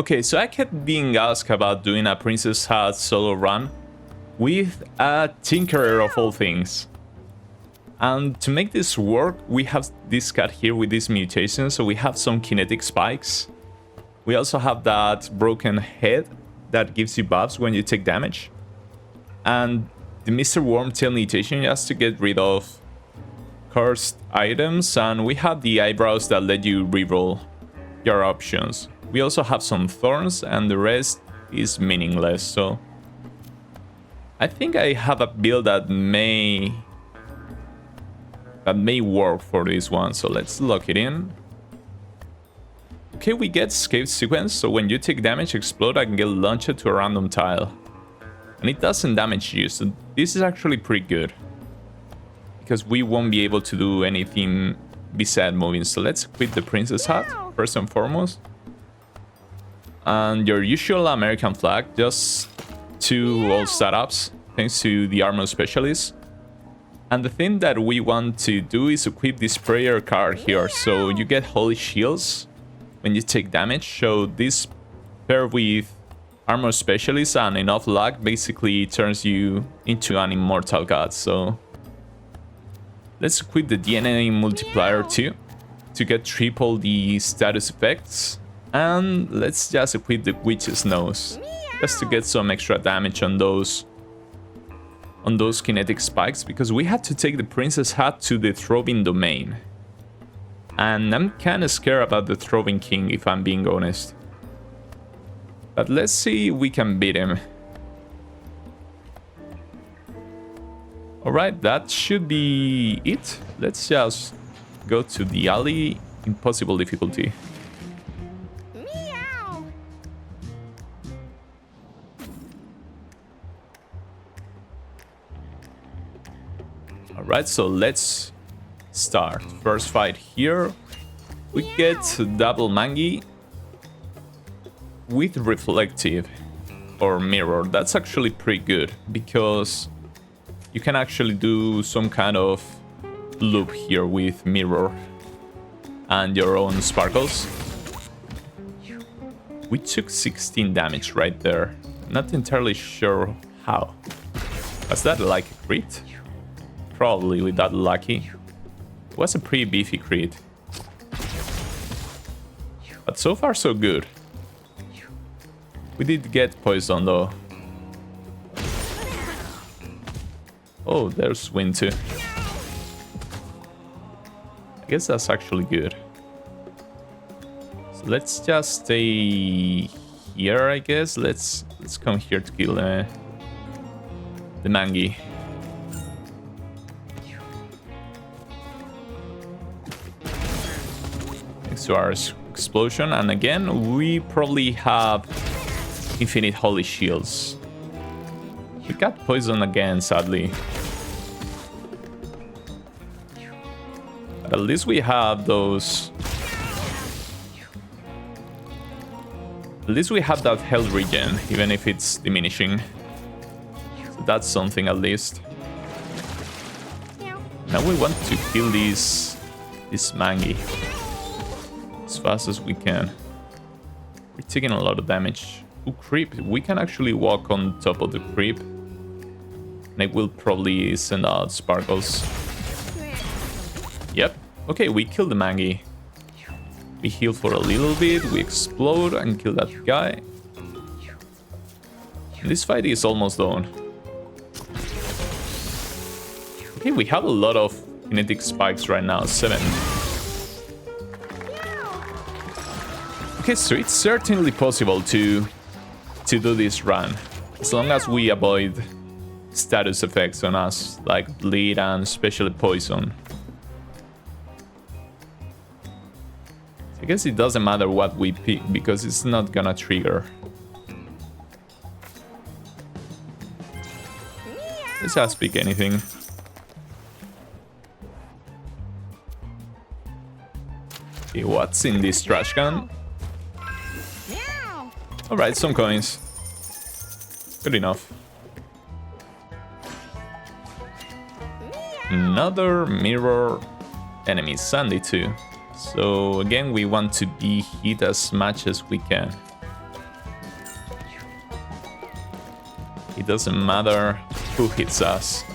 Okay, so I kept being asked about doing a Princess Hat solo run with a Tinkerer of all things. And to make this work, we have this cat here with this mutation, so we have some kinetic spikes. We also have that broken head that gives you buffs when you take damage. And the Mr. Wormtail mutation just to get rid of cursed items, and we have the eyebrows that let you reroll your options. We also have some thorns, and the rest is meaningless, so I think I have a build that may work for this one, so let's lock it in. Okay, we get escape sequence, so when you take damage, explode and get launched to a random tile. And it doesn't damage you, so this is actually pretty good. Because we won't be able to do anything besides moving. So let's equip the Princess Hat, first and foremost. And your usual American flag, just 2 old setups, thanks to the Armor Specialist. And the thing that we want to do is equip this prayer card here, so you get Holy Shields when you take damage. So this paired with Armor Specialist and enough luck basically turns you into an immortal god. So let's equip the DNA multiplier too to get triple the status effects. And let's just equip the Witch's Nose just to get some extra damage on those kinetic spikes, because we had to take the Princess Hat to the Throbbing Domain. And I'm kinda scared about the Throbbing King, if I'm being honest. But let's see if we can beat him. Alright, that should be it. Let's just go to the alley. Impossible difficulty. Alright, so let's start. First fight here. We get double Mangi with reflective or mirror. That's actually pretty good because you can actually do some kind of loop here with mirror and your own sparkles. We took 16 damage right there. Not entirely sure how. Was that like a crit? Probably with that lucky. It was a pretty beefy crit. But so far so good. We did get poison though. Oh, there's wind too. I guess that's actually good. So let's just stay here, I guess. Let's come here to kill the Mangi. Thanks to our explosion, and again we probably have infinite holy shields. We got poison again, sadly. But at least we have those. At least we have that health regen, even if it's diminishing. So that's something at least. Now we want to kill this Mangi as fast as we can. We're taking a lot of damage. Ooh, creep. We can actually walk on top of the creep. And it will probably send out sparkles. Yep. Okay, we killed the Mangi. We heal for a little bit, we explode and kill that guy. And this fight is almost done. Okay, we have a lot of kinetic spikes right now, 7. Okay, so it's certainly possible to do this run, as long as we avoid status effects on us, like bleed and especially poison. I guess it doesn't matter what we pick, because it's not gonna trigger. Let's just pick anything. Okay, what's in this trash can? Alright, some coins. Good enough. Another mirror enemy, Sandy too. So again, we want to be hit as much as we can. It doesn't matter who hits us.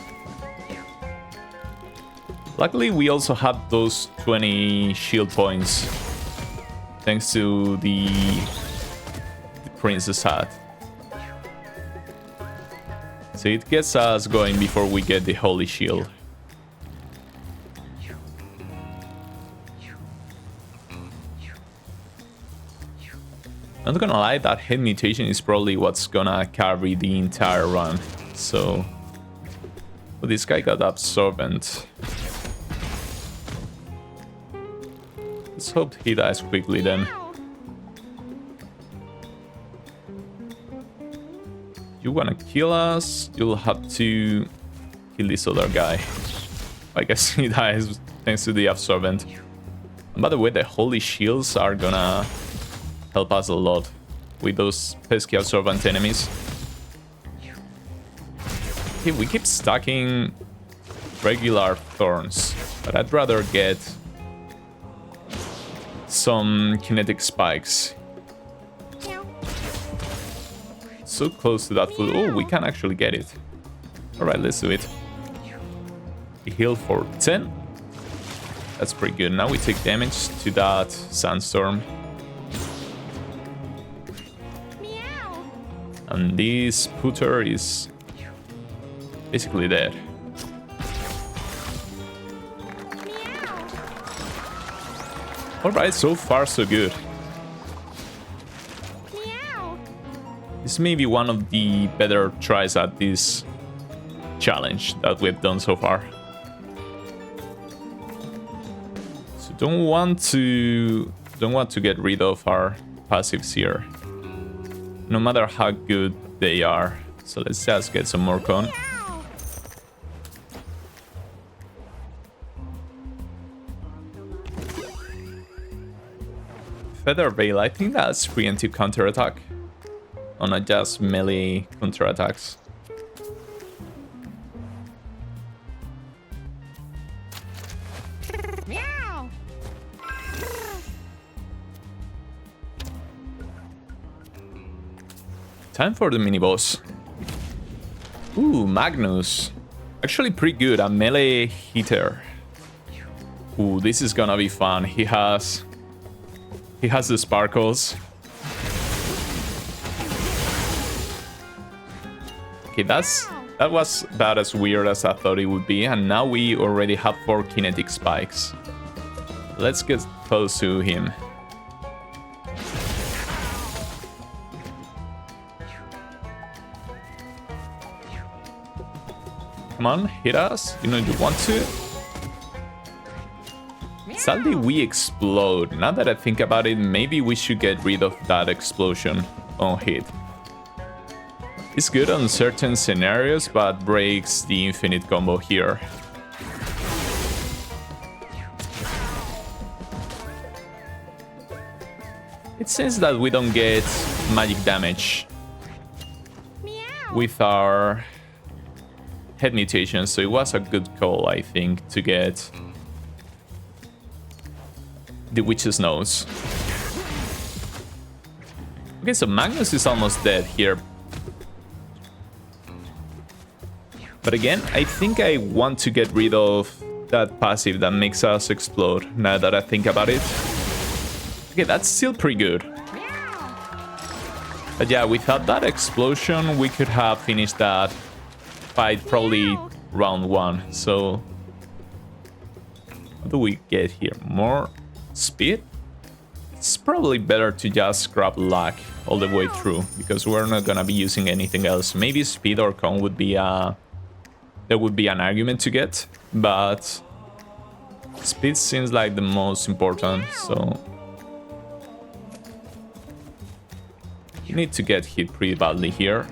Luckily, we also have those 20 shield points thanks to the princess hat. So it gets us going before we get the holy shield. I'm not gonna lie, that head mutation is probably what's gonna carry the entire run. So, well, this guy got absorbent. Let's hope he dies quickly then. You wanna kill us? You'll have to kill this other guy. I guess he dies thanks to the absorbent. And by the way, the holy shields are gonna help us a lot with those pesky absorbent enemies. Okay, we keep stacking regular thorns, but I'd rather get some kinetic spikes. So close to that food. Oh, we can actually get it. Alright, let's do it. We heal for 10. That's pretty good. Now we take damage to that sandstorm. And this putter is basically dead. Alright, so far so good. This may be one of the better tries at this challenge that we've done so far. So don't want to get rid of our passives here, no matter how good they are. So let's just get some more con. Feather Veil, I think that's preemptive counterattack. Oh, not just melee counterattacks. Time for the mini boss. Ooh, Magnus. Actually pretty good, a melee hitter. Ooh, this is gonna be fun. He has the sparkles. Okay, that was about as weird as I thought it would be, and now we already have 4 kinetic spikes. Let's get close to him. Come on, hit us. You know you want to. Sadly, we explode. Now that I think about it, maybe we should get rid of that explosion on hit. It's good on certain scenarios, but breaks the infinite combo here. It seems that we don't get magic damage with our head mutation, so it was a good call, I think, to get the witch's nose. Okay, so Magnus is almost dead here. But again, I think I want to get rid of that passive that makes us explode, now that I think about it. Okay, that's still pretty good. But yeah, without that explosion, we could have finished that fight probably round 1. So what do we get here? More speed? It's probably better to just grab luck all the way through, because we're not gonna be using anything else. Maybe speed or con would be there would be an argument to get, but speed seems like the most important, so you need to get hit pretty badly here.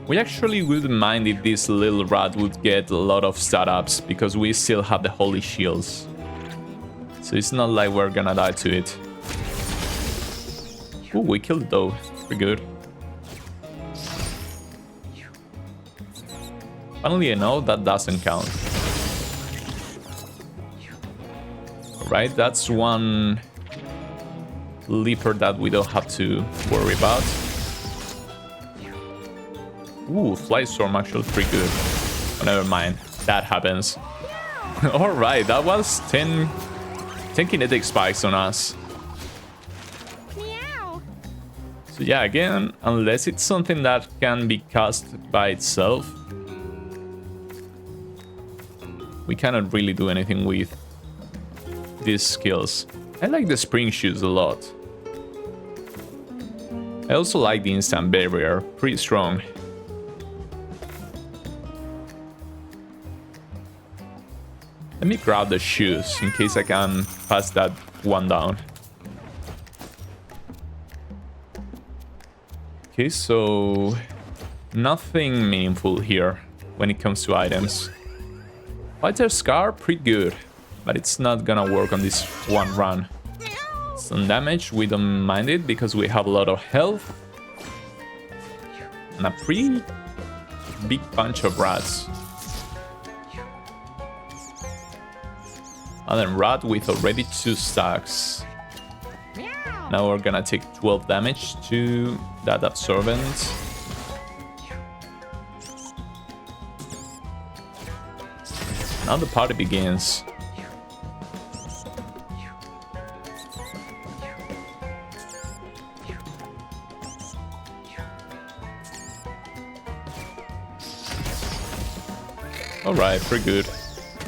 We actually wouldn't mind if this little rat would get a lot of startups, because we still have the holy shields. So it's not like we're gonna die to it. Ooh, we killed it though. Pretty good. Funnily enough, that doesn't count. Right, that's one leaper that we don't have to worry about. Ooh, Fly Storm actually pretty good. Oh, never mind, that happens. Alright, that was 10 kinetic spikes on us. So yeah, again, unless it's something that can be cast by itself, we cannot really do anything with these skills. I like the spring shoes a lot. I also like the instant barrier, pretty strong. Let me grab the shoes in case I can pass that one down. Okay, so nothing meaningful here when it comes to items. Fighter Scar, pretty good, but it's not gonna work on this one run. Some damage, we don't mind it because we have a lot of health. And a pretty big bunch of rats. And then rat with already 2 stacks. Now we're gonna take 12 damage to that absorbent. Now the party begins. Alright, pretty good.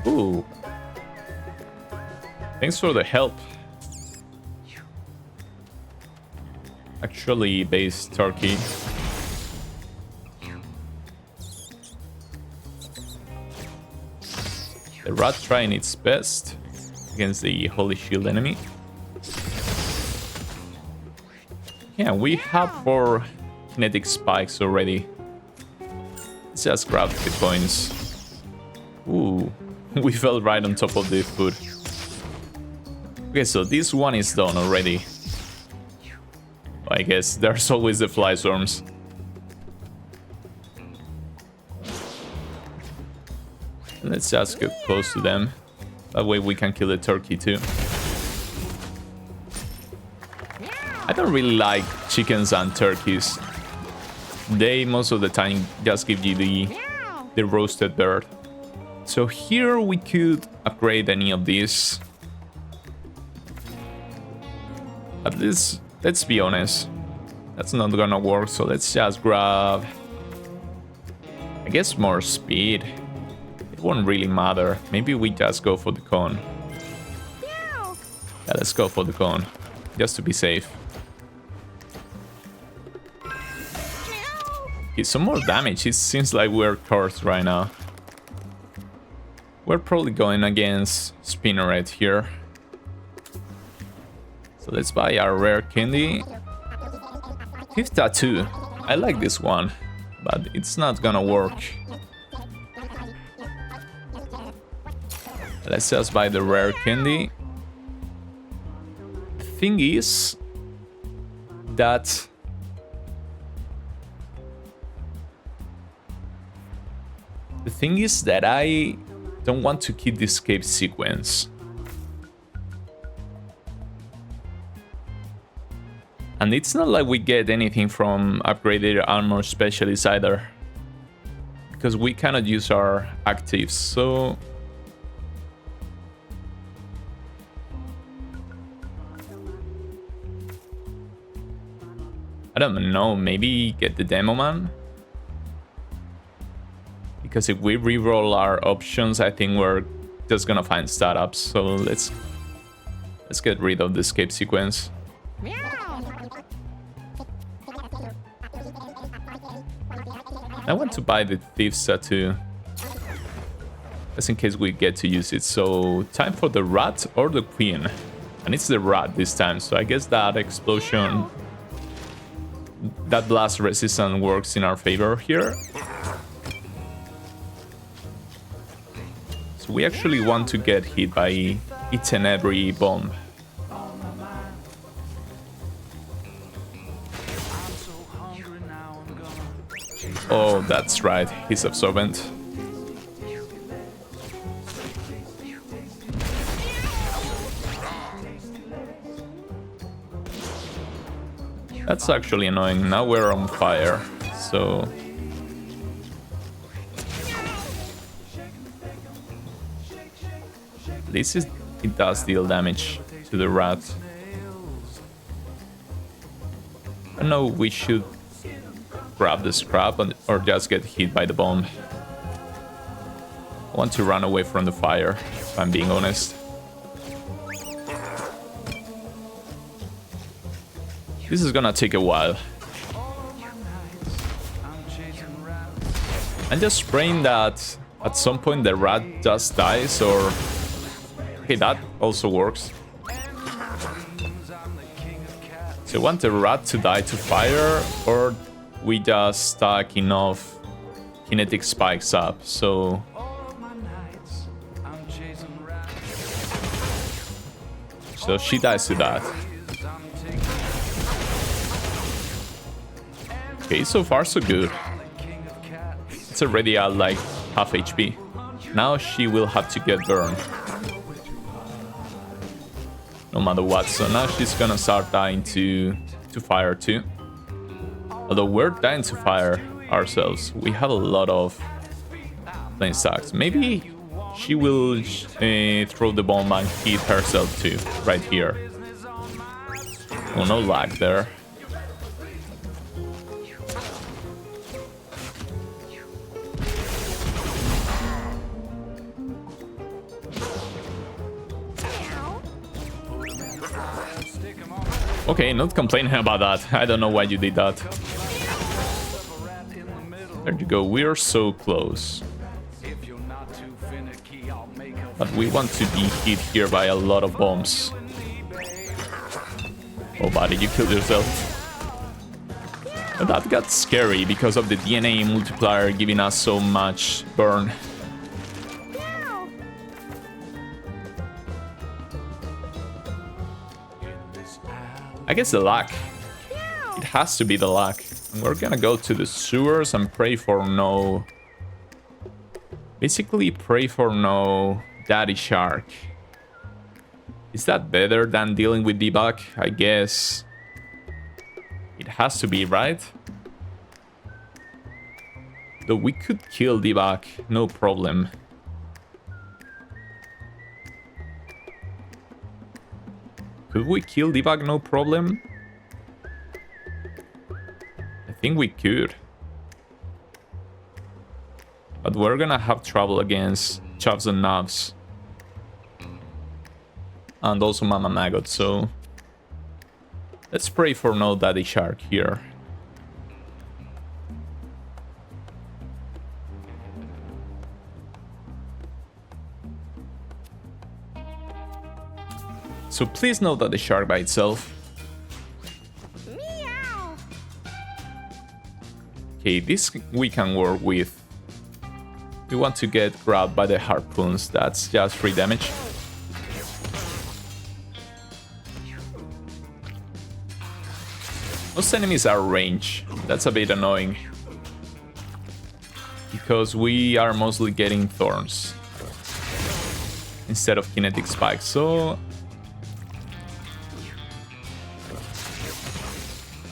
Ooh. Thanks for the help. Actually, base turkey. The rat trying its best against the Holy Shield enemy. Yeah, we have 4 kinetic spikes already. Let's just grab the points. Ooh, we fell right on top of the food. Okay, so this one is done already. I guess there's always the fly storms. Let's just get close to them. That way we can kill the turkey too. I don't really like chickens and turkeys. They most of the time just give you the roasted bird. So here we could upgrade any of these. At least, let's be honest, that's not gonna work, so let's just grab, I guess, more speed. It won't really matter. Maybe we just go for the cone. Yeah, let's go for the cone, just to be safe. Okay, some more damage. It seems like we're cursed right now. We're probably going against Spinneret here. So let's buy our rare candy. Fifth tattoo. I like this one, but it's not gonna work. Let's just buy the rare candy. The thing is that I don't want to keep the escape sequence. And it's not like we get anything from upgraded armor specialists either, because we cannot use our actives, so I don't know, maybe get the demo man? Because if we reroll our options, I think we're just gonna find startups, so let's get rid of the escape sequence. I want to buy the Thief's Tattoo, just in case we get to use it. So, time for the rat or the queen. And it's the rat this time, so I guess that explosion, that blast resistance works in our favor here. So we actually want to get hit by each and every bomb. Oh, that's right, he's absorbent. That's actually annoying. Now we're on fire, so... At least it does deal damage to the rat. I know we should grab the scrap or just get hit by the bomb. I want to run away from the fire, if I'm being honest. This is gonna take a while. I'm just praying that at some point the rat just dies, or... Okay, that also works. So I want the rat to die to fire, or we just stack enough kinetic spikes up, so... So she dies to that. Okay, so far so good. It's already at like half HP. Now she will have to get burned. No matter what, so now she's gonna start dying to fire too. Although we're dying to fire ourselves. We have a lot of flame stacks. Maybe she will throw the bomb and hit herself too, right here. Oh, no lag there. Okay, not complaining about that. I don't know why you did that. There you go, we're so close. But we want to be hit here by a lot of bombs. Oh buddy, you killed yourself. And that got scary because of the DNA multiplier giving us so much burn. I guess the luck. It has to be the luck. And we're gonna go to the sewers and pray for no... Basically pray for no daddy shark. Is that better than dealing with debug? I guess it has to be, right? Though we could kill debug, no problem. Could we kill debug, no problem? I think we could. But we're gonna have trouble against Chavs and Navs. And also Mama Maggot, so... Let's pray for no daddy shark here. So please note that the shark by itself. Meow. Okay, this we can work with. We want to get grabbed by the harpoons. That's just 3 damage. Most enemies are range. That's a bit annoying. Because we are mostly getting thorns instead of kinetic spikes, so...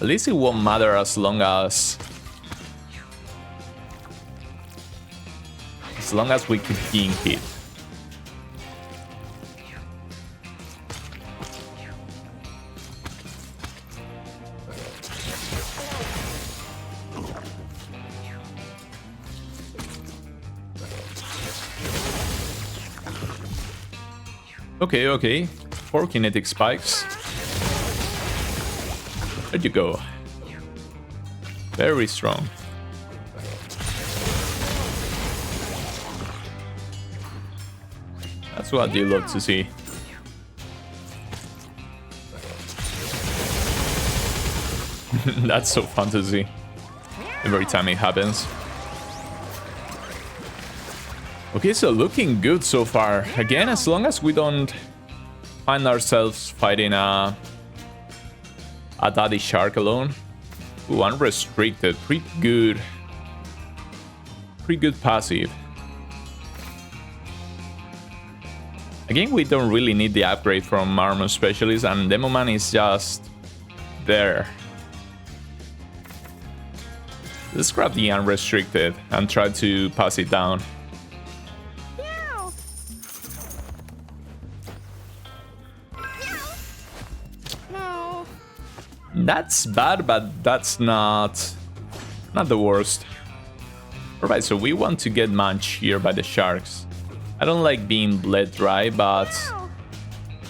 At least it won't matter as long as we keep being hit. Okay. 4 kinetic spikes. There you go. Very strong. That's what you love to see. That's so fun to see. Every time it happens. Okay, so looking good so far. Again, as long as we don't find ourselves fighting a daddy shark alone. Ooh, unrestricted. Pretty good passive. Again, we don't really need the upgrade from Armor Specialist, and Demoman is just there. Let's grab the unrestricted and try to pass it down. No. That's bad, but that's not the worst. Alright, so we want to get munched here by the sharks. I don't like being bled dry, but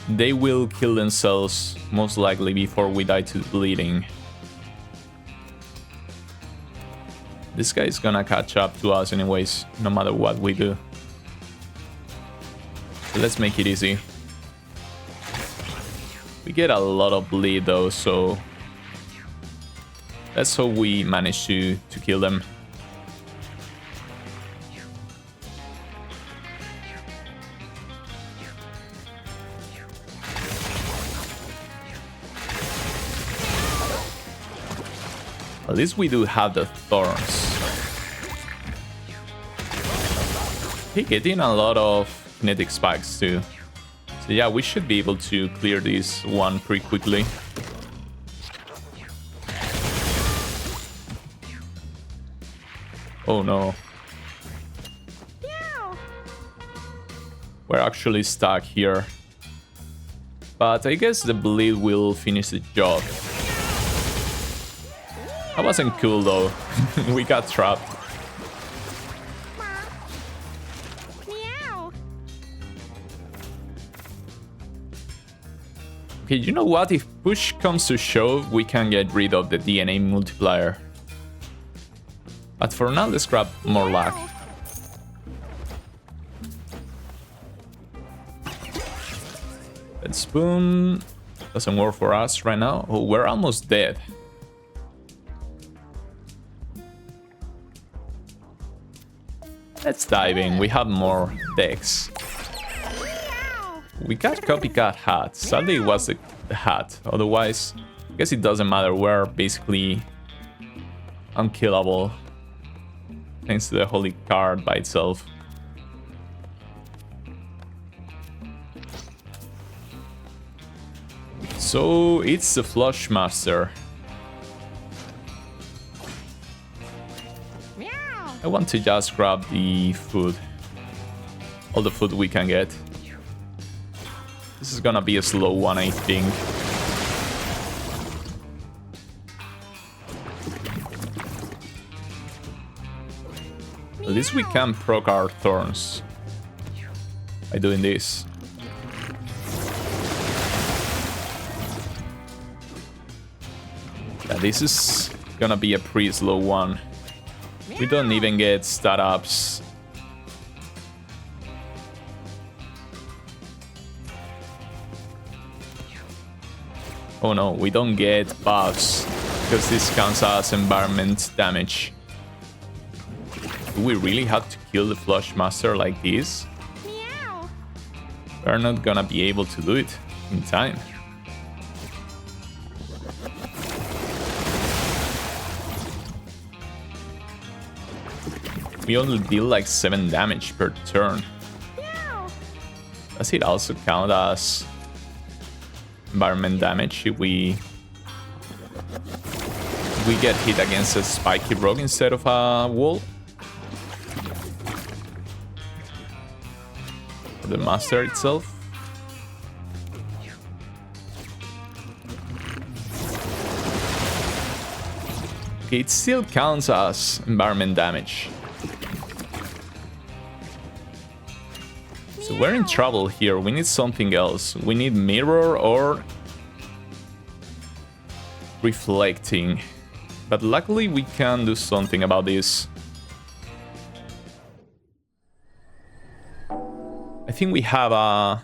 they will kill themselves most likely before we die to bleeding. This guy is gonna catch up to us anyways, no matter what we do. So let's make it easy. We get a lot of bleed though, so let's hope we manage to kill them. At least we do have the thorns. Okay, getting a lot of kinetic spikes too. So yeah, we should be able to clear this one pretty quickly. Oh no. We're actually stuck here. But I guess the bleed will finish the job. That wasn't cool though. We got trapped. Meow. Okay, you know what? If push comes to shove, we can get rid of the DNA multiplier. But for now, let's grab more luck. That spoon doesn't work for us right now. Oh, we're almost dead. Let's dive in. We have more decks. We got copycat hat. Sadly, it was the hat. Otherwise, I guess it doesn't matter. We're basically unkillable. Thanks to the holy card by itself. So it's the Flush Master. I want to just grab the food. All the food we can get. This is gonna be a slow one, I think. At least we can proc our thorns by doing this. Yeah, this is gonna be a pretty slow one. We don't even get stat-ups. Oh no, we don't get buffs because this counts as environment damage. Do we really have to kill the Flush Master like this? We're not gonna be able to do it in time. We only deal like 7 damage per turn. Does it also count as environment damage if we get hit against a spiky rock instead of a wall? Or the master itself? Okay, it still counts as environment damage. So we're in trouble here. We need something else. We need mirror or reflecting. But luckily we can do something about this. I think we have a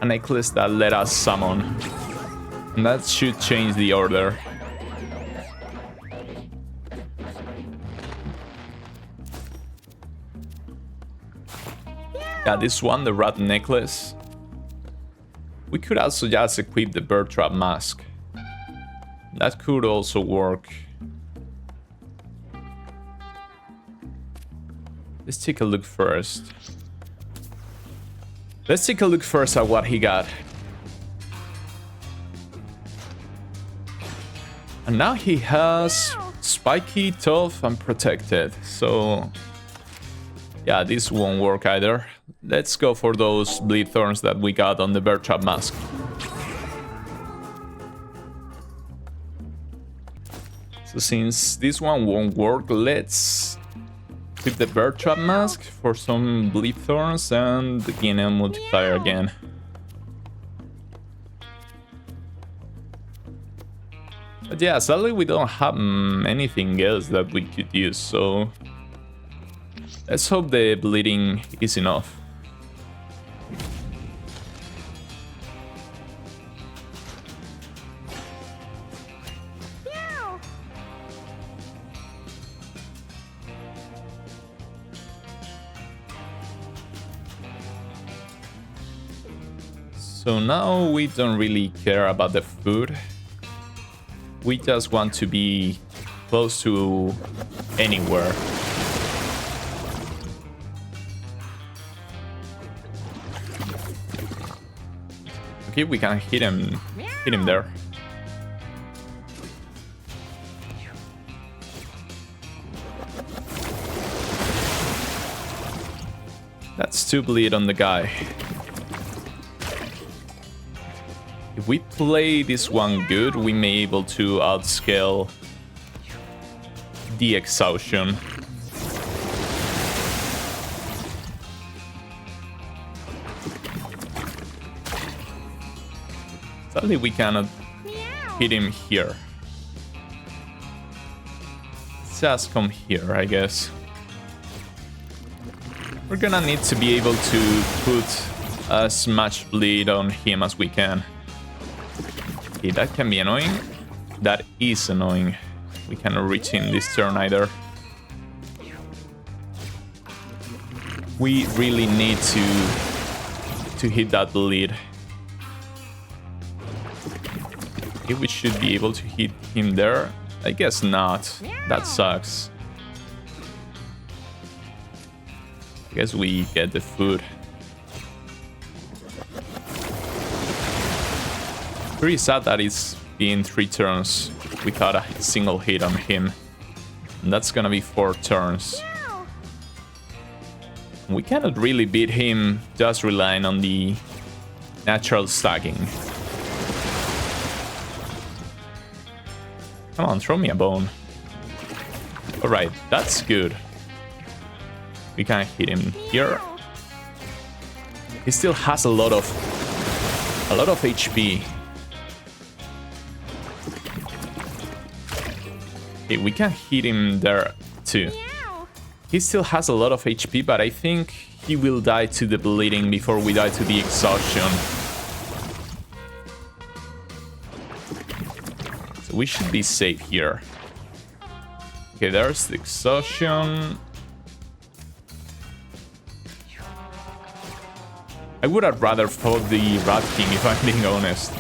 necklace that let us summon. And that should change the order. Yeah, this one, the rat necklace. We could also just equip the bird trap mask. That could also work. Let's take a look first. Let's take a look first at what he got. And now he has spiky, tough, and protected. So yeah, this won't work either. Let's go for those bleed thorns that we got on the bear trap mask. So since this one won't work, let's keep the bear trap mask for some bleed thorns and the DNA multiplier again. But yeah, sadly we don't have anything else that we could use, so let's hope the bleeding is enough. So now we don't really care about the food. We just want to be close to anywhere. Okay, we can hit him there. That's 2 bleed on the guy. If we play this one good, we may be able to outscale the exhaustion. Sadly, we cannot hit him here. Just come here, I guess. We're gonna need to be able to put as much bleed on him as we can. Okay, that can be annoying. That is annoying. We cannot reach him this turn either. We really need to hit that bleed. Okay, we should be able to hit him there. I guess not. That sucks. I guess we get the food. Pretty sad that it's been 3 turns without a single hit on him. And that's gonna be 4 turns. We cannot really beat him just relying on the natural stacking. Come on, throw me a bone. Alright, that's good. We can hit him here. He still has a lot of HP. Okay, we can hit him there too. He still has a lot of HP, but I think he will die to the bleeding before we die to the exhaustion. So we should be safe here. Okay, there's the exhaustion. I would have rather fought the Rat King if I'm being honest.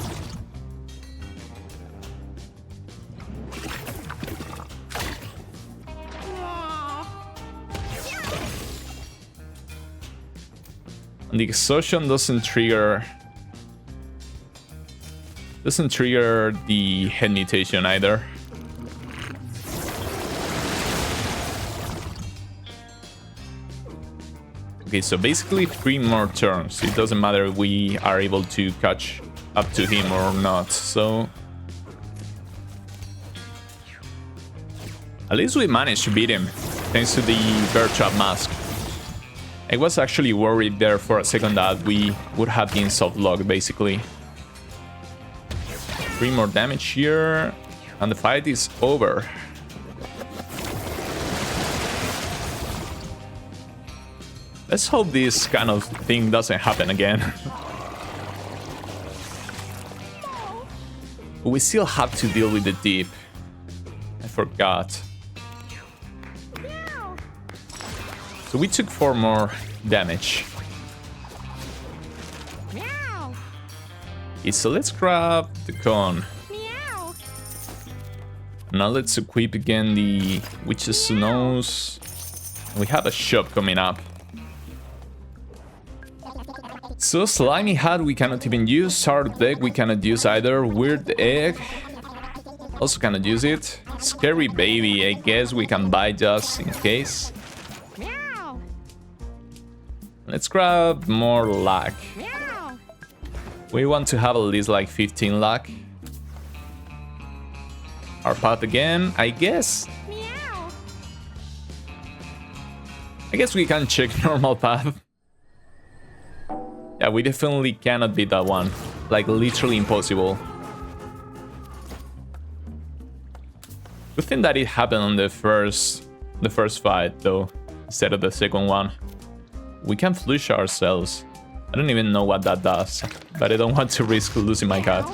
And the exhaustion doesn't trigger the head mutation either. Okay, so basically 3 more turns. It doesn't matter if we are able to catch up to him or not, so at least we managed to beat him thanks to the bear trap mask. I was actually worried there for a second that we would have been soft-locked, basically. 3 more damage here, and the fight is over. Let's hope this kind of thing doesn't happen again. We still have to deal with the deep. I forgot. So we took 4 more damage. Okay, so let's grab the cone. Now let's equip again the Witch's Nose. We have a shop coming up. So Slimy Hat we cannot even use. Hard Deck we cannot use either. Weird Egg. Also cannot use it. Scary baby, I guess we can buy just in case. Meow. Let's grab more luck. Meow. We want to have at least like 15 luck. Our path again, I guess. Meow. I guess we can check normal path. Yeah, we definitely cannot beat that one. Like literally impossible. Good thing that it happened on the first fight though, instead of the second one. We can flush ourselves. I don't even know what that does, but I don't want to risk losing my cat.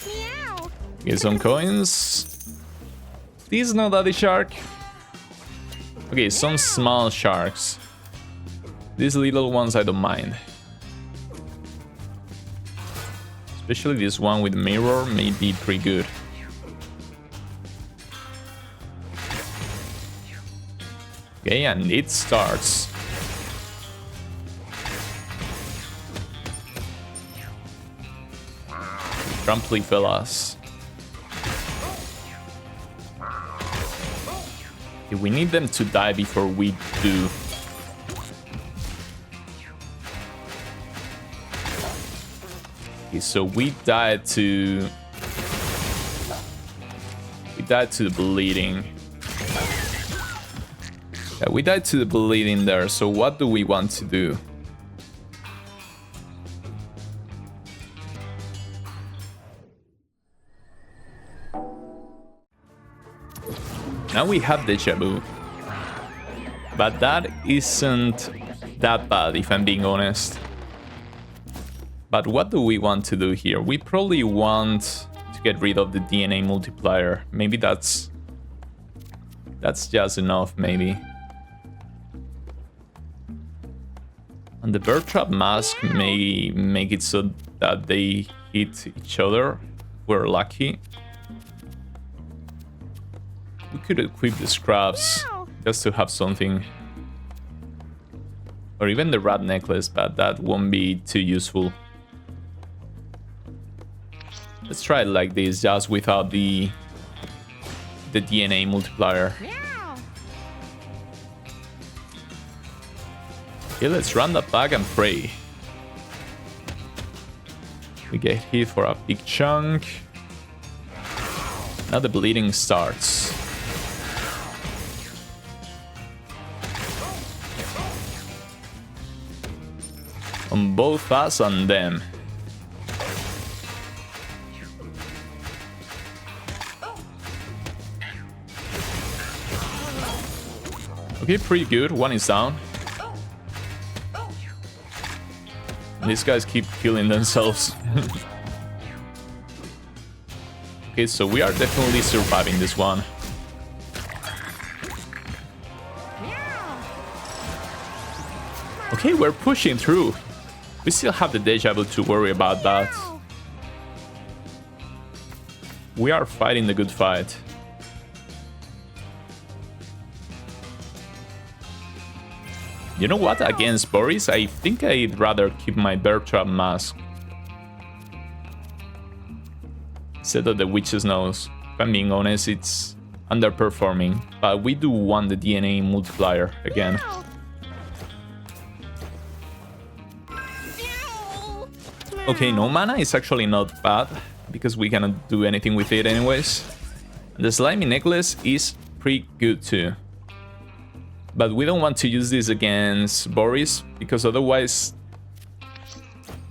Meow. Get some coins. Please no daddy shark. Okay, some small sharks. These little ones I don't mind. Especially this one with mirror may be pretty good. Okay, and it starts. Trumply fellas. Okay, we need them to die before we do. Okay, so we died to the bleeding. Yeah, we died to the bleeding there, so what do we want to do? Now we have deja vu. But that isn't that bad, if I'm being honest. But what do we want to do here? We probably want to get rid of the DNA multiplier. Maybe that's just enough, maybe. And the bear trap mask may make it so that they hit each other. We're lucky. We could equip the scraps just to have something. Or even the rat necklace, but that won't be too useful. Let's try it like this, just without the DNA multiplier. Okay, let's run that back and pray. We get hit for a big chunk. Now the bleeding starts. On both us and them. Okay, pretty good. One is down. These guys keep killing themselves. Okay, so we are definitely surviving this one. Okay, we're pushing through. We still have the deja vu to worry about that. We are fighting the good fight. You know what? Against Boris, I think I'd rather keep my bear trap mask instead of the witch's nose. If I'm being honest, it's underperforming, but we do want the DNA multiplier again. Okay, no mana is actually not bad, because we cannot do anything with it anyways. The slimy necklace is pretty good too. But we don't want to use this against Boris, because otherwise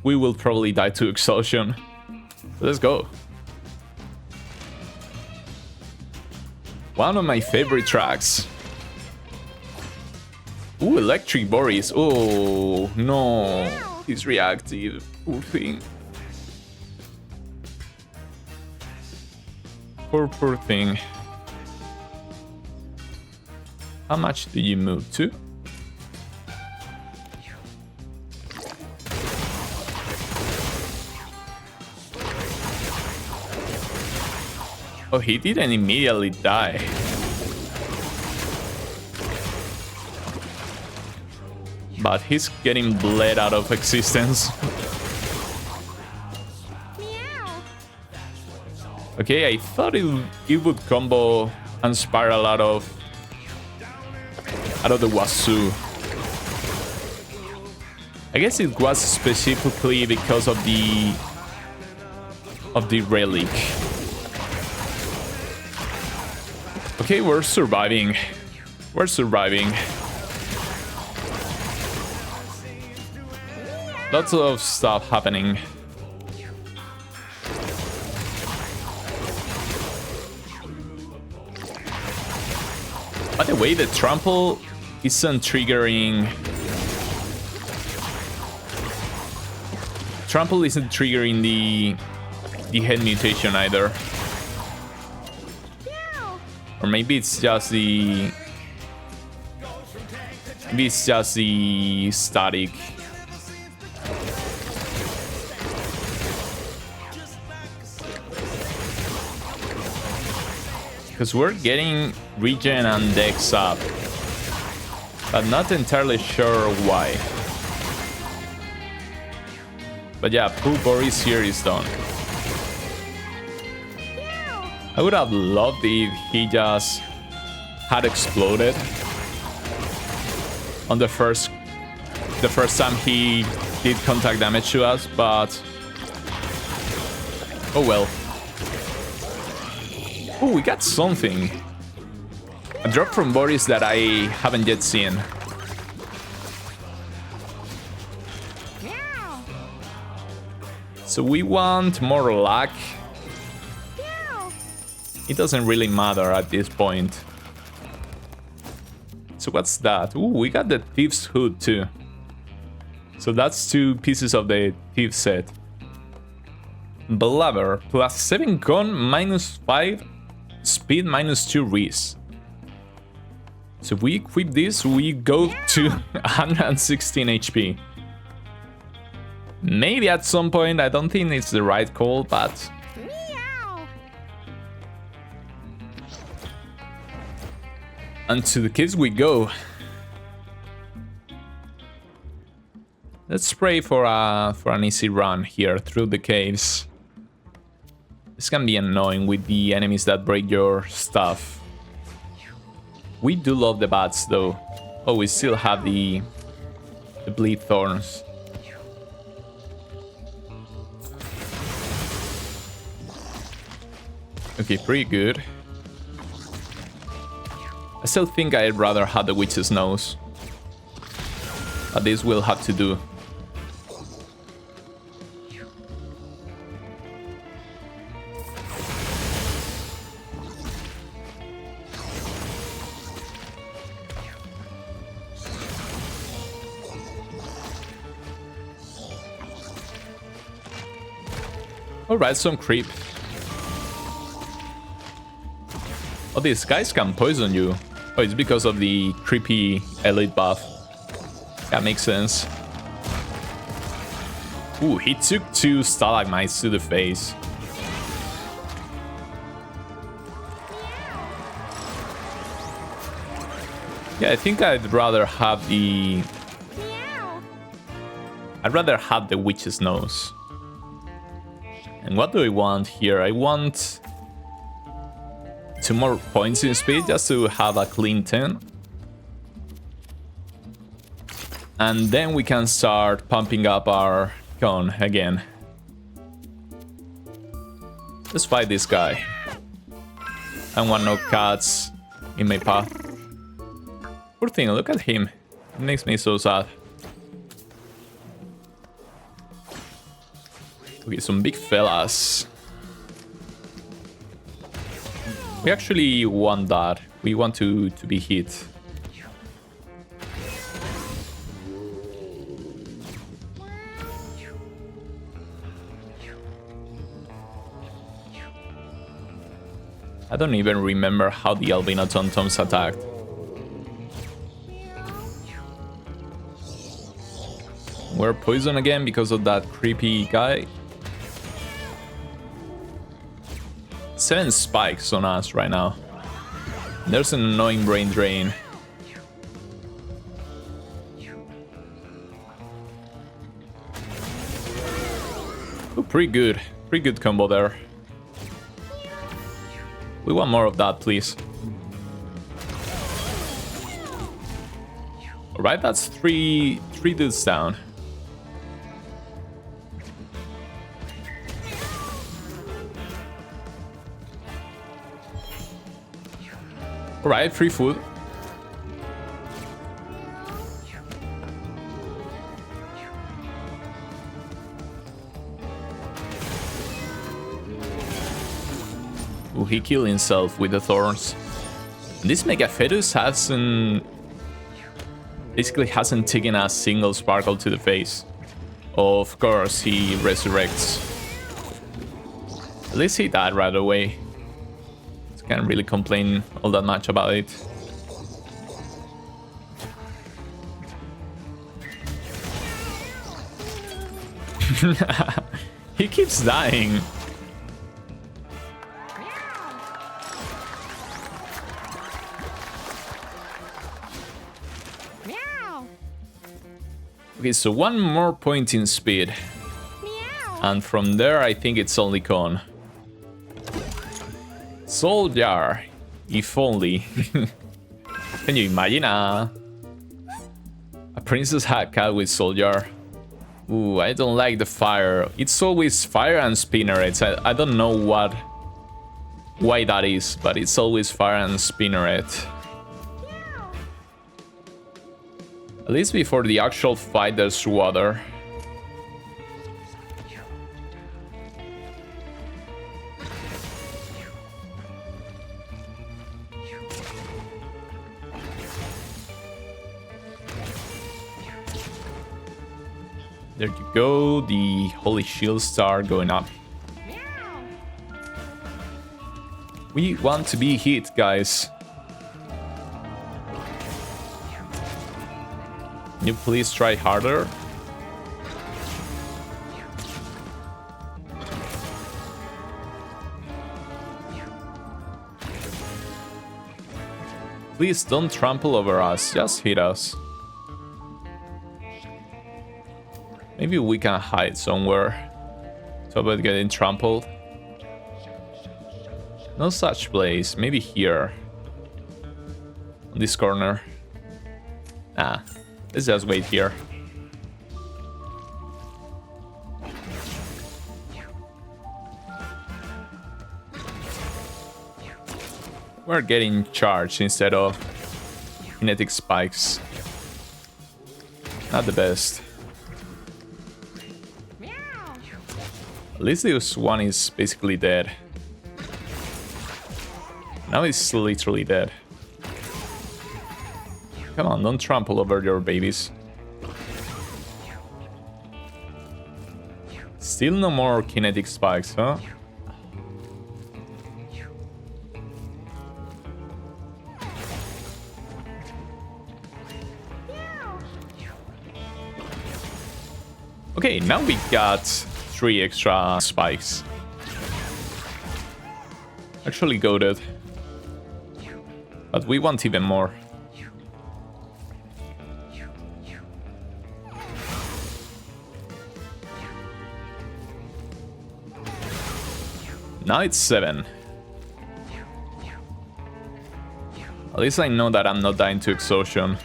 we will probably die to exhaustion. So let's go. One of my favorite tracks. Ooh, electric Boris. Oh, no. He's reactive. Poor thing. Poor thing. How much do you move to? Oh, he didn't immediately die. But he's getting bled out of existence. Okay, I thought it would combo and spiral out of the wazoo. I guess it was specifically because of the relic. Okay, we're surviving. We're surviving. Lots of stuff happening. By the way, the trample isn't triggering. Trample isn't triggering the head mutation either. Or maybe it's just the. Maybe it's just the static. Because we're getting regen and dex up, but not entirely sure why. But yeah, poor Boris here is done. I would have loved if he just had exploded on the first time he did contact damage to us, but oh well. Oh, we got something. A drop from Boris that I haven't yet seen. So we want more luck. It doesn't really matter at this point. So what's that? Ooh, we got the Thief's Hood too. So that's 2 pieces of the Thief set. Blubber, +7 gun, -5 speed, -2 res. So if we equip this, we go to 116 HP. Maybe at some point, I don't think it's the right call, but... And to the caves we go. Let's pray for an easy run here through the caves. This can be annoying with the enemies that break your stuff. We do love the bats though. Oh, we still have the bleed thorns. Okay, pretty good. I still think I'd rather have the witch's nose. But this will have to do. Alright, some creep. Oh, these guys can poison you. Oh, it's because of the creepy elite buff. That makes sense. Ooh, he took 2 stalagmites to the face. Yeah, I think I'd rather have the... I'd rather have the witch's nose. And what do I want here? I want 2 more points in speed just to have a clean 10. And then we can start pumping up our gun again. Let's fight this guy. I want no cats in my path. Poor thing, look at him. It makes me so sad. Okay, some big fellas. We actually want that. We want to be hit. I don't even remember how the albino Tontoms attacked. We're poisoned again because of that creepy guy. 7 spikes on us right now. There's an annoying brain drain. Oh, pretty good combo there. We want more of that, please. Alright, that's three dudes down. Alright, free food. Ooh, he killed himself with the thorns. This Mega Fetus basically hasn't taken a single sparkle to the face. Of course, he resurrects. At least he died right away. So can't really complain all that much about it. He keeps dying. Meow. Okay, so one more point in speed. Meow. And from there, I think it's only con. Soldier, if only. Can you imagine a princess cat with soldier? Ooh, I don't like the fire. It's always fire and spinneret. I don't know why that is, but it's always fire and spinneret. At least before the actual fight, there's water. There you go, the holy shield star going up. We want to be hit, guys. Can you please try harder? Please don't trample over us, just hit us. Maybe we can hide somewhere to avoid getting trampled. No such place. Maybe here. On this corner. Nah. Let's just wait here. We're getting charged instead of kinetic spikes. Not the best. At least this one is basically dead. Now he's literally dead. Come on, don't trample over your babies. Still no more kinetic spikes, huh? Okay, now we got 3 extra spikes. Actually goated. But we want even more. Now it's 7. At least I know that I'm not dying to exhaustion.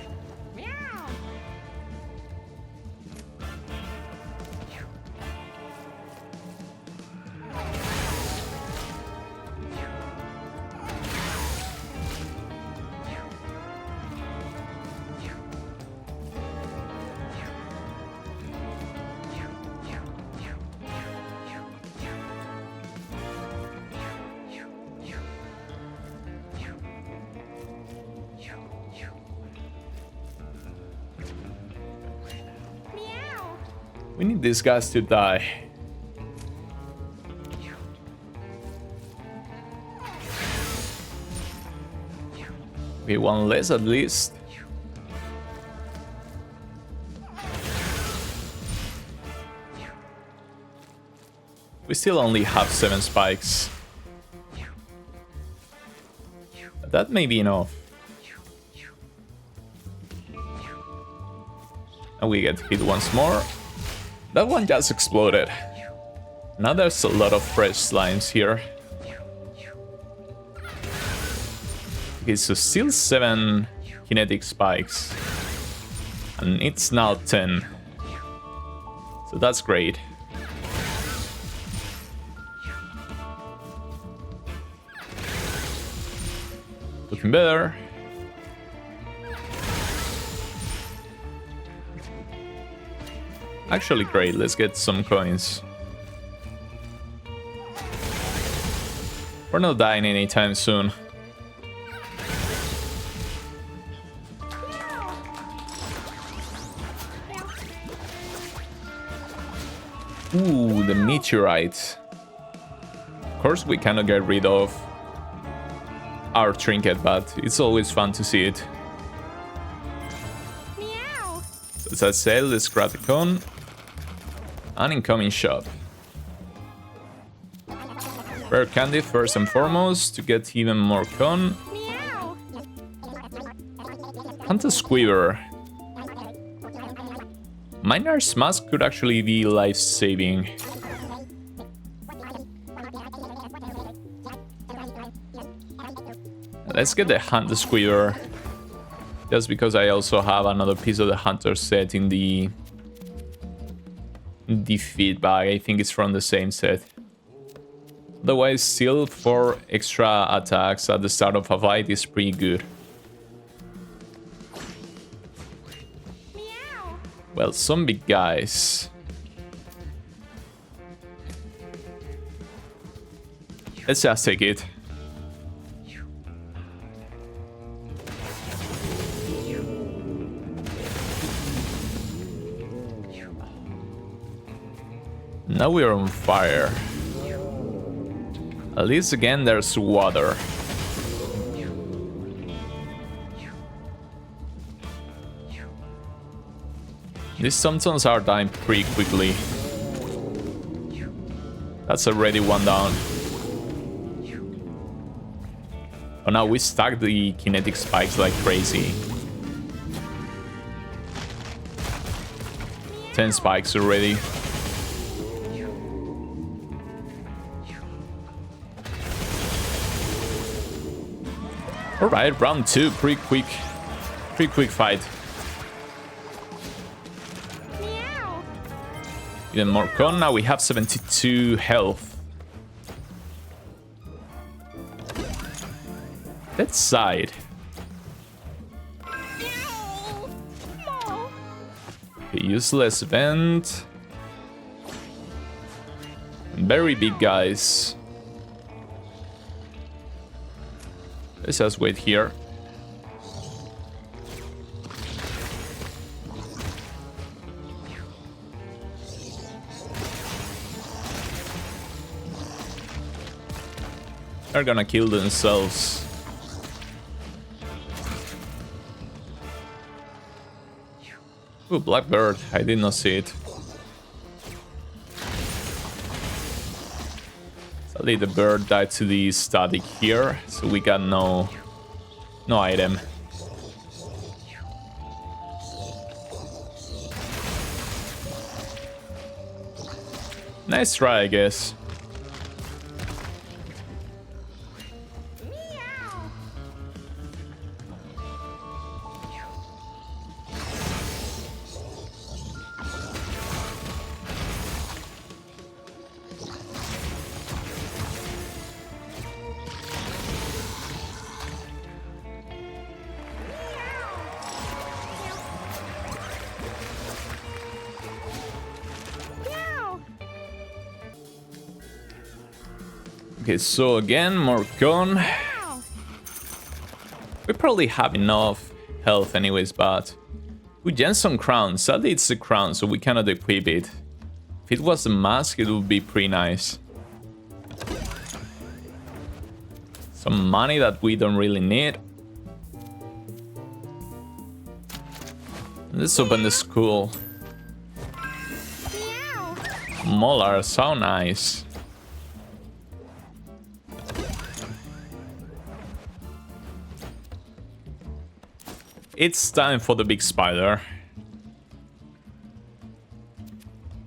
We need these guys to die. Okay, one less at least. We still only have 7 spikes. But that may be enough. And we get hit once more. That one just exploded. Now there's a lot of fresh slimes here. Okay, so still 7 kinetic spikes. And it's now 10. So that's great. Looking better. Actually great, let's get some coins. We're not dying anytime soon. Ooh, the meteorite. Of course we cannot get rid of our trinket, but it's always fun to see it. Meow. So as I said, let's grab the cone. An incoming shot. Rare candy first and foremost to get even more cone. Meow. Hunt a squeaver. Miner's Mask could actually be life-saving. Let's get the Hunt the Squeaver. Just because I also have another piece of the Hunter set in the feed bag. I think it's from the same set. Otherwise, still 4 extra attacks at the start of a fight is pretty good. Meow. Well, some big guys. Let's just take it. Now we're on fire. At least again there's water. These Thompsons are dying pretty quickly. That's already one down. Oh, now we stack the kinetic spikes like crazy. 10 spikes already. Alright, round 2, pretty quick fight. Meow. Even more con, now we have 72 health. Let's side. Meow. No. Okay, useless event. Very big guys. Let's just wait here. They're gonna kill themselves. Ooh, Blackbird. I did not see it. Sadly, the bird died to the static here, so we got no item. Nice try, I guess. Meow. Meow. Okay, so again, more con. Meow. We probably have enough health anyways, but we gen some crowns. Sadly, it's the crown, so we cannot equip it. If it was the mask, it would be pretty nice. Some money that we don't really need. Let's open the school. Meow. Molar, so nice. It's time for the big spider.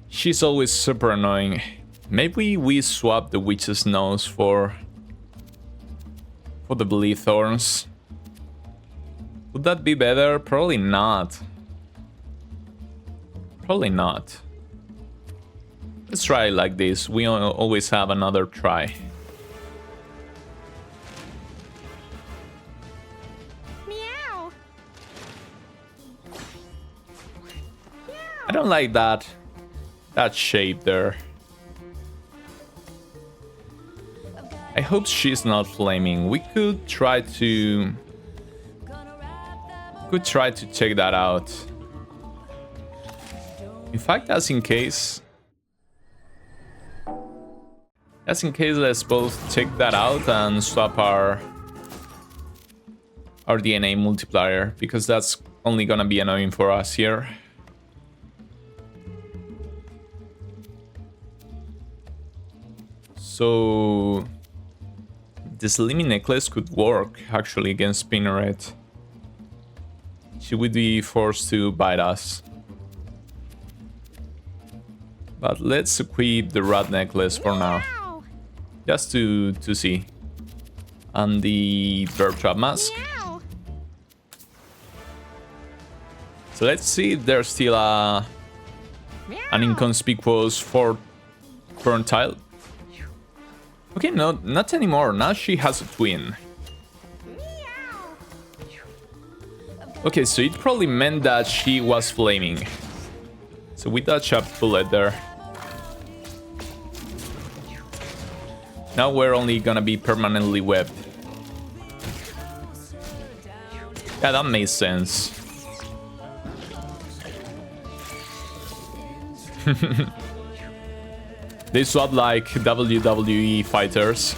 She's always super annoying. Maybe we swap the witch's nose for the belief thorns. Would that be better? Probably not. Probably not. Let's try it like this. We always have another try. Meow. I don't like that shape there. I hope she's not flaming. We could try to check that out. In fact, just in case, let's both check that out and swap our DNA multiplier, because that's only gonna be annoying for us here. So the Slimy necklace could work actually against Spinneret. She would be forced to bite us. But let's equip the rat necklace for now, Meow. just to see. And the bear trap mask. Meow. So let's see if there's still an inconspicuous fourth burn tile. Okay, no, not anymore. Now she has a twin. Meow. Okay, so it probably meant that she was flaming. So we dodge a bullet there. Now we're only gonna be permanently webbed. Yeah, that makes sense. They swap like WWE fighters.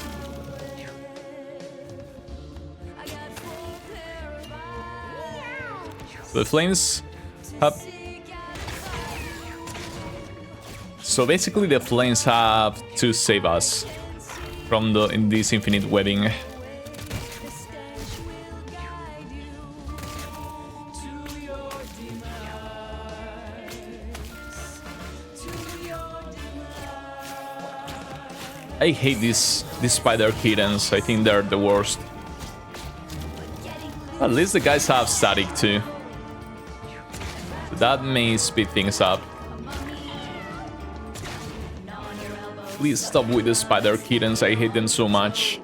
So the flames have... So basically the flames have to save us from this infinite webbing. I hate these spider kittens. I think they're the worst. At least the guys have static too. So that may speed things up. Please stop with the spider kittens. I hate them so much.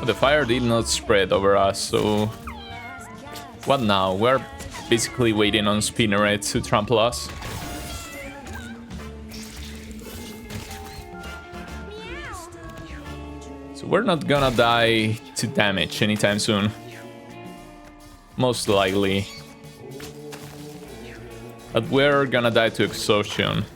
The fire did not spread over us, so what now? We're basically waiting on Spinneret to trample us. So we're not gonna die to damage anytime soon. Most likely. But we're gonna die to exhaustion.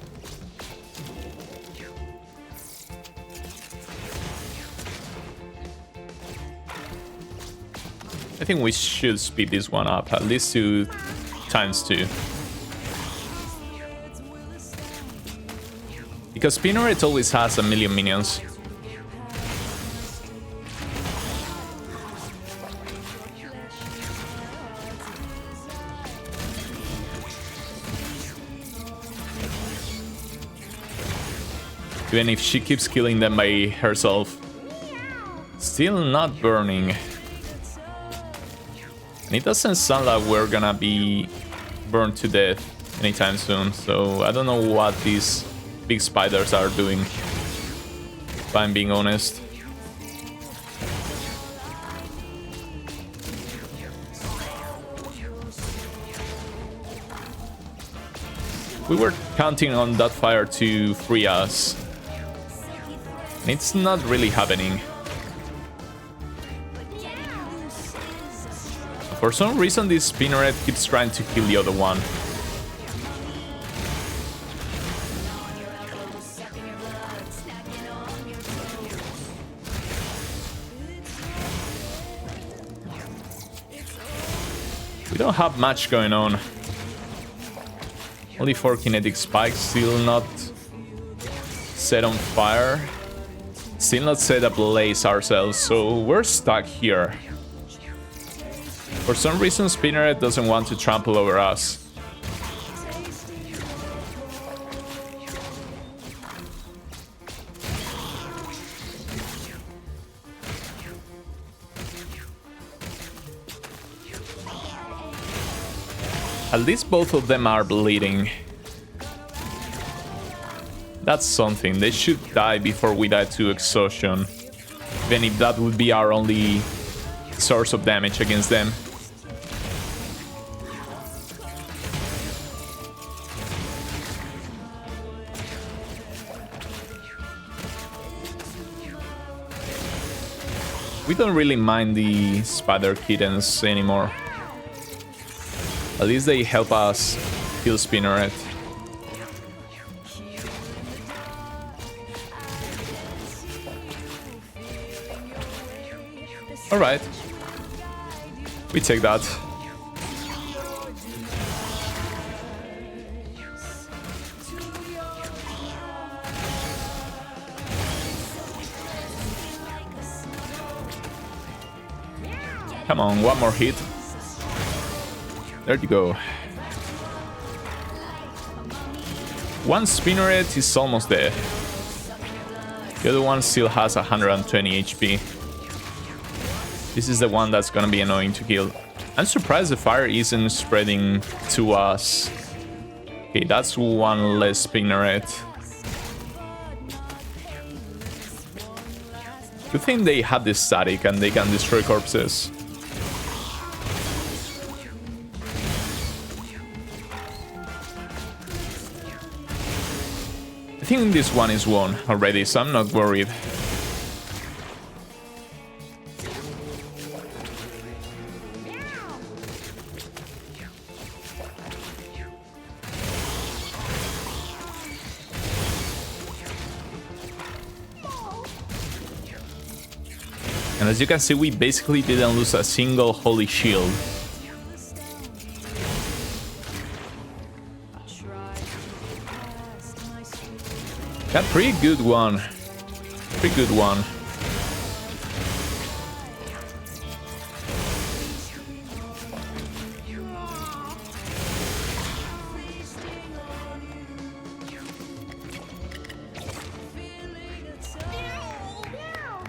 I think we should speed this one up, at least 2 times 2. Because Spinneret always has a million minions. Even if she keeps killing them by herself. Still not burning. And it doesn't sound like we're gonna be burned to death anytime soon, so I don't know what these big spiders are doing, if I'm being honest. We were counting on that fire to free us. And it's not really happening. For some reason, this Spinneret keeps trying to kill the other one. We don't have much going on. Only 4 kinetic spikes, still not set on fire. Still not set ablaze ourselves, so we're stuck here. For some reason, Spinneret doesn't want to trample over us. At least both of them are bleeding. That's something. They should die before we die to exhaustion. Even if that would be our only source of damage against them. We don't really mind the spider kittens anymore. At least they help us kill Spinneret. Alright. We take that. Come on, one more hit. There you go. One Spinneret is almost dead. The other one still has 120 HP. This is the one that's gonna be annoying to kill. I'm surprised the fire isn't spreading to us. Okay, that's one less Spinneret. Good thing they have this static and they can destroy corpses. I think this one is won already, so I'm not worried. And as you can see, we basically didn't lose a single holy shield. Got pretty good one. Pretty good one.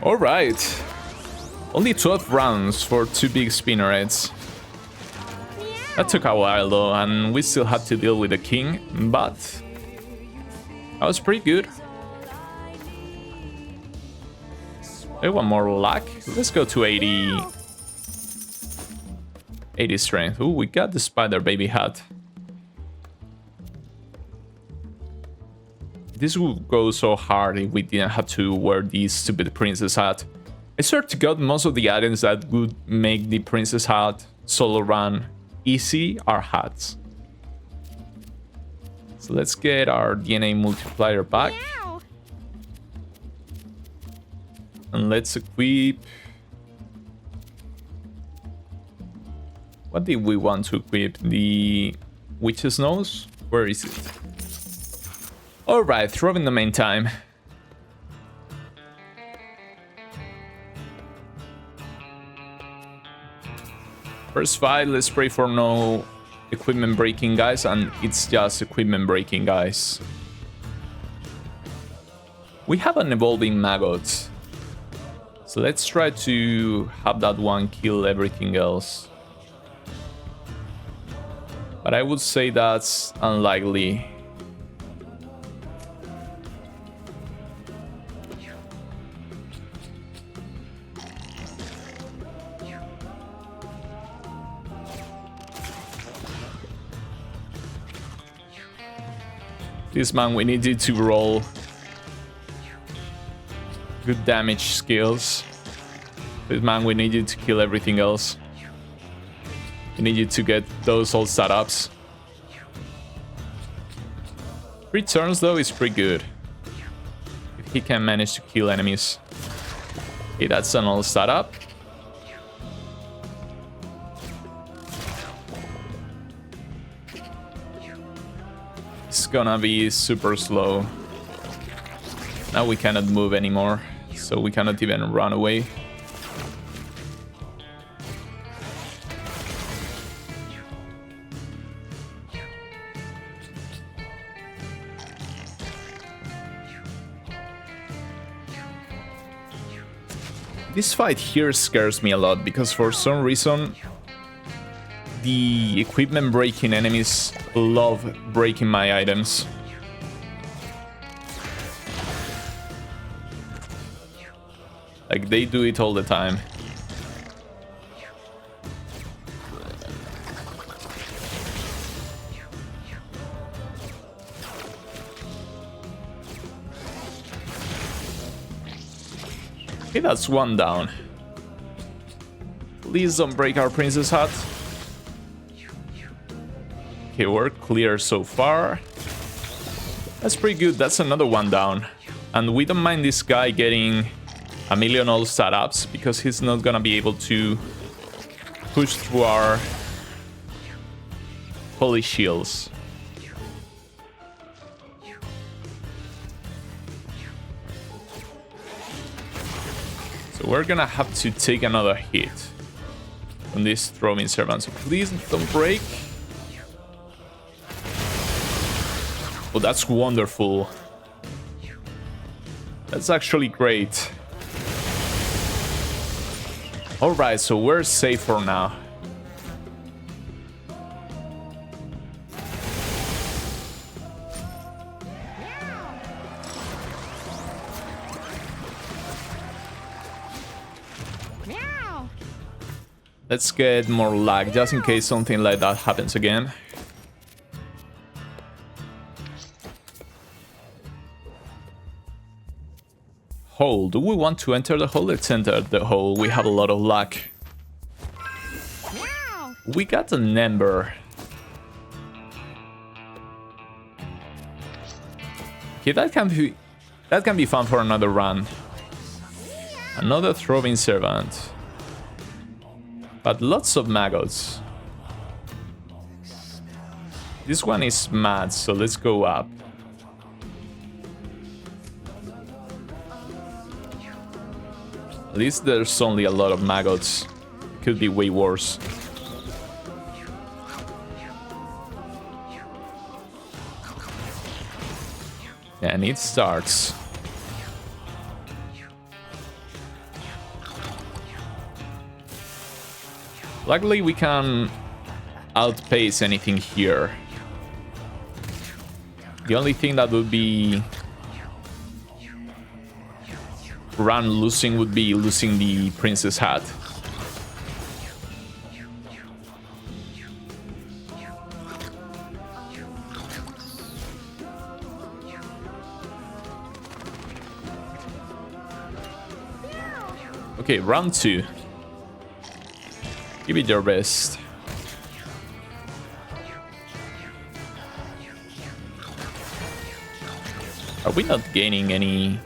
All right. Only 12 rounds for 2 big Spinnerets. That took a while though, and we still had to deal with the king, but that was pretty good. I want more luck. Let's go to 80. 80 strength. Ooh, we got the spider baby hat. This would go so hard if we didn't have to wear the stupid princess hat. I swear to God, most of the items that would make the princess hat solo run easy are hats. So let's get our DNA multiplier back. Meow. And let's equip... What did we want to equip? The witch's nose? Where is it? Alright, throw in the meantime. First fight, let's pray for no equipment breaking, guys, and it's just equipment breaking, guys. We have an evolving maggot, so let's try to have that one kill everything else. But I would say that's unlikely. This man, we needed to roll good damage skills. This man, we needed to kill everything else. We needed to get those all setups. 3 turns though is pretty good. If he can manage to kill enemies. Okay, that's an all setup. It's gonna be super slow. Now we cannot move anymore, so we cannot even run away. This fight here scares me a lot because for some reason the equipment breaking enemies love breaking my items. Like, they do it all the time. Okay, that's one down. Please don't break our princess hat. Okay, we're clear so far. That's pretty good. That's another one down. And we don't mind this guy getting a million all setups because he's not gonna be able to push through our holy shields. So we're gonna have to take another hit from this throwing servant. So please don't break. Oh, that's wonderful. That's actually great. Alright, so we're safe for now. Meow. Let's get more lag, just in case something like that happens again. Hole. Do we want to enter the hole? Let's enter the hole. We have a lot of luck. Meow. We got an ember. Okay, that can be fun for another run. Another throwing servant. But lots of maggots. This one is mad, so let's go up. At least there's only a lot of maggots. Could be way worse. And it starts. Luckily we can outpace anything here. The only thing that would be run losing would be losing the princess hat. Okay, round 2. Give it your best. Are we not gaining any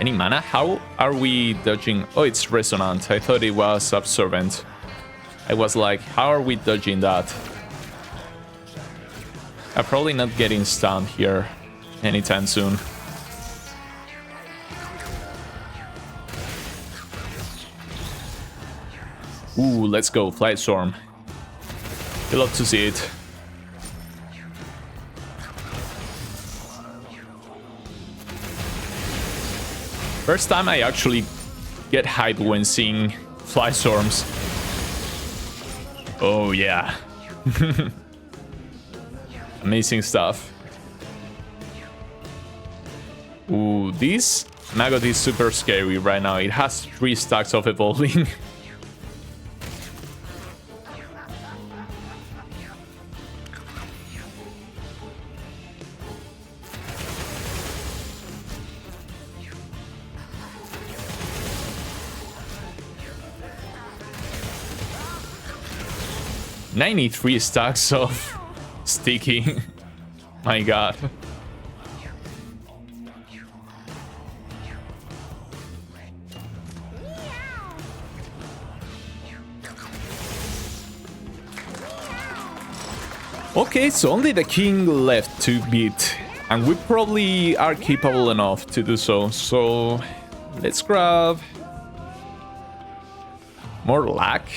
mana? How are we dodging? Oh, it's resonant. I thought it was absorbent. I was like, how are we dodging that? I'm probably not getting stunned here anytime soon. Ooh, let's go, Flight Storm. You love to see it. First time I actually get hyped when seeing Flight Storms. Oh yeah. Amazing stuff. Ooh, this maggot is super scary right now. It has 3 stacks of evolving. $93 stacks of sticky. My god. Okay, so only the king left to beat, and we probably are capable enough to do so. So let's grab more lack.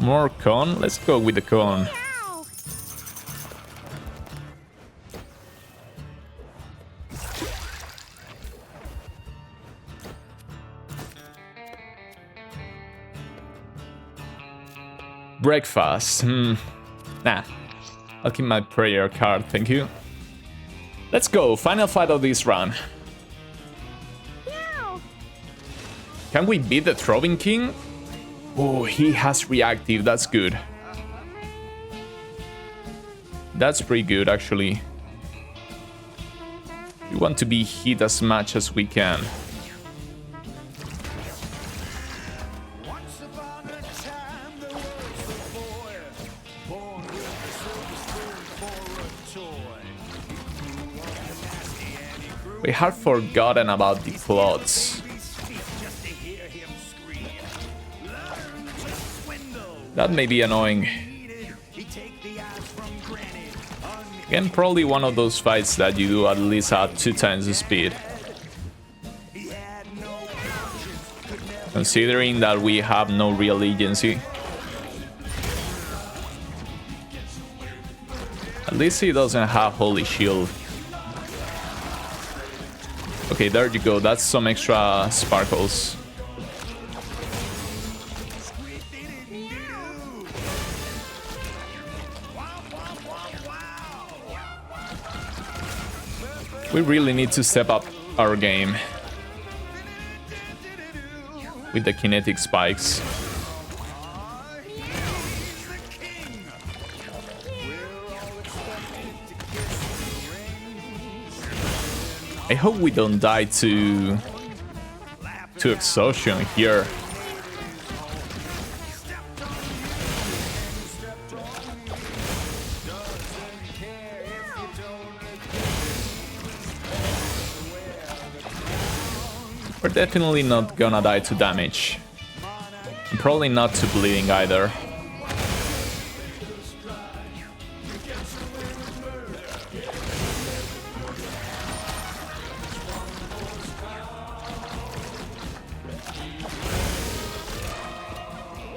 More con? Let's go with the con. Meow. Breakfast. Nah. I'll keep my prayer card, thank you. Let's go, final fight of this run. Meow. Can we beat the Throwing King? Oh, he has reactive, that's good. That's pretty good, actually. We want to be hit as much as we can. We have forgotten about the plots. That may be annoying. Again, probably one of those fights that you do at least at 2 times the speed. Considering that we have no real agency. At least he doesn't have Holy Shield. Okay, there you go. That's some extra sparkles. We really need to step up our game with the kinetic spikes. I hope we don't die to exhaustion here. We're definitely not gonna die to damage. And probably not to bleeding either.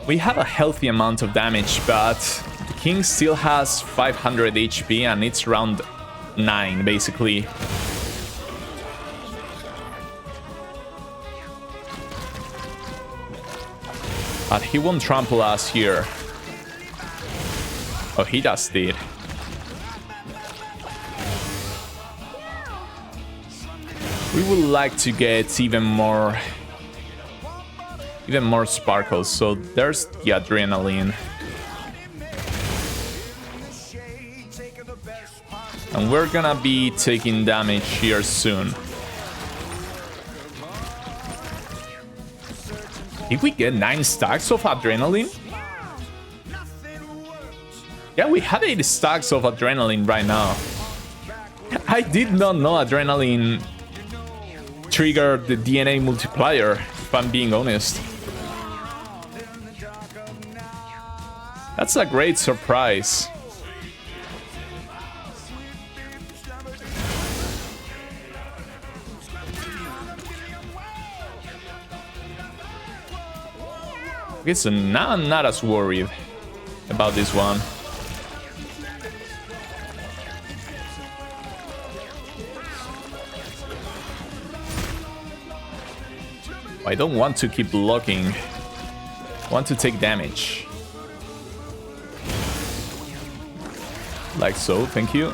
We have a healthy amount of damage, but the king still has 500 HP and it's round 9 basically. But he won't trample us here. Oh, he just did. We would like to get even more sparkles, so there's the adrenaline. And we're gonna be taking damage here soon. Did we get 9 stacks of adrenaline? Yeah, we have 8 stacks of adrenaline right now. I did not know adrenaline triggered the DNA multiplier, if I'm being honest. That's a great surprise. Okay, so now I'm not as worried about this one. I don't want to keep blocking. I want to take damage. Like so, thank you.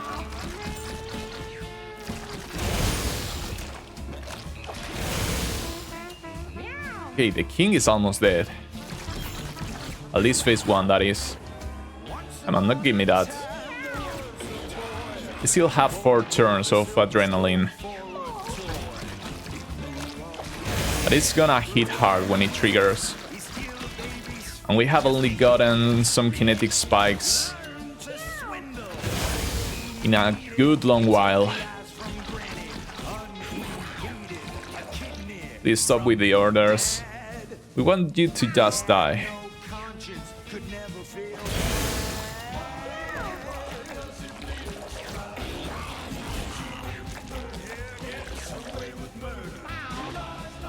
Okay, the king is almost dead. At least phase 1, that is. Come on, not give me that. We still have 4 turns of adrenaline. But it's gonna hit hard when it triggers. And we have only gotten some kinetic spikes in a good long while. Please stop with the orders. We want you to just die.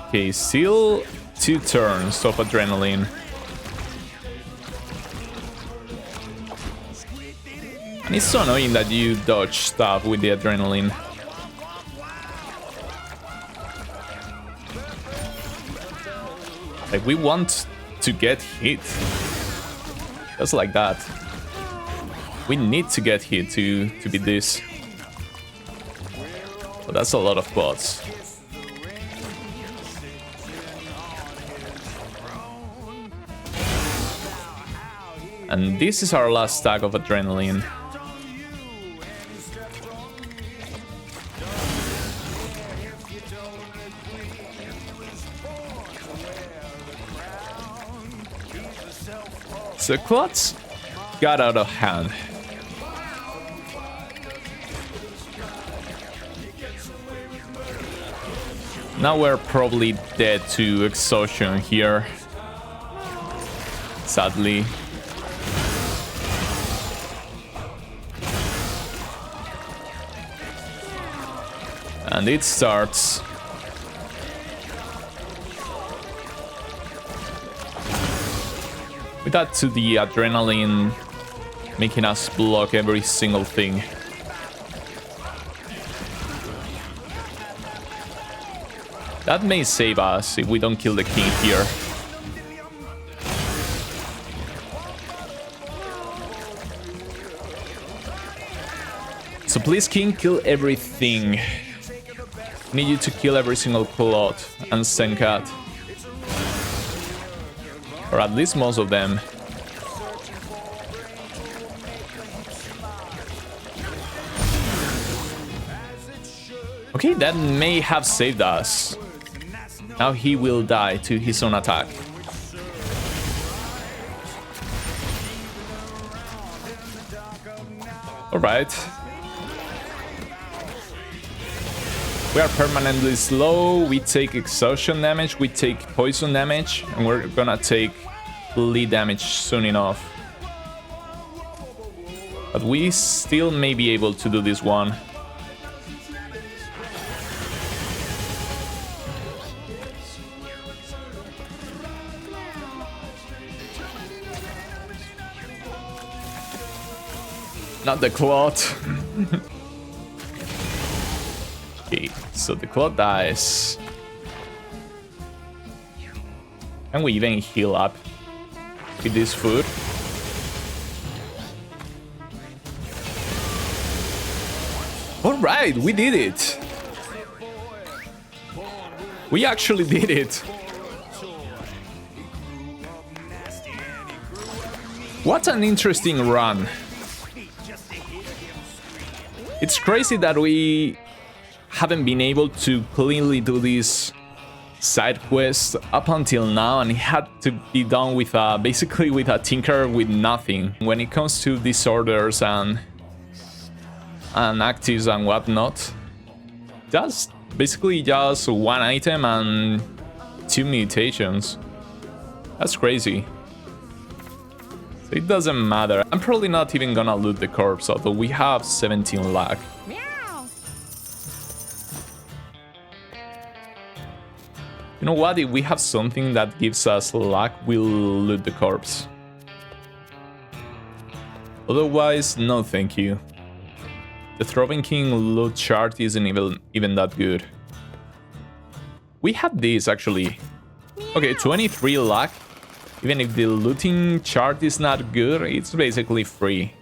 Okay, still 2 turns of adrenaline. And it's so annoying that you dodge stuff with the adrenaline. Like, we want to get hit. Just like that. We need to get here to beat this. But that's a lot of bots. And this is our last stack of adrenaline. So Clots got out of hand. Now we're probably dead to exhaustion here. Sadly. And it starts. We got to the adrenaline making us block every single thing. That may save us if we don't kill the king here. So please, king, kill everything. Need you to kill every single Clot and Senkat. Or at least most of them. Okay, that may have saved us. Now he will die to his own attack. Alright. We are permanently slow, we take exhaustion damage, we take poison damage, and we're gonna take bleed damage soon enough. But we still may be able to do this one. Not the Clot. Okay, so the Clot dies. Can we even heal up with this food? Alright, we did it! We actually did it! What an interesting run! It's crazy that we haven't been able to cleanly do this side quest up until now, and it had to be done with basically with a tinker with nothing. When it comes to disorders and actives and whatnot, that's basically just one item and 2 mutations. That's crazy. So it doesn't matter. I'm probably not even gonna loot the corpse, although we have 17 luck. Meow. You know what? If we have something that gives us luck, we'll loot the corpse. Otherwise, no thank you. The Throbbing King loot chart isn't even that good. We have this actually. Okay, 23 luck. Even if the looting chart is not good, it's basically free.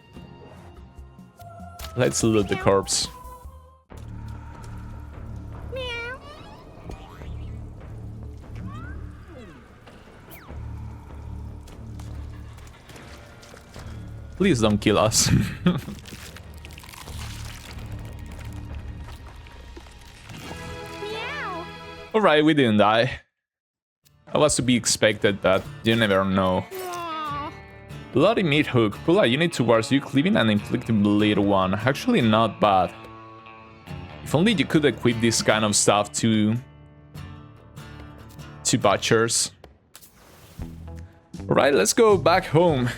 Let's loot the corpse. Meow. Please don't kill us. Meow. Alright, we didn't die. That was to be expected, but you never know. Aw. Bloody meat hook. Pull a unit towards you, cleaving and inflicting bleed 1. Actually not bad. If only you could equip this kind of stuff to butchers. Alright, let's go back home.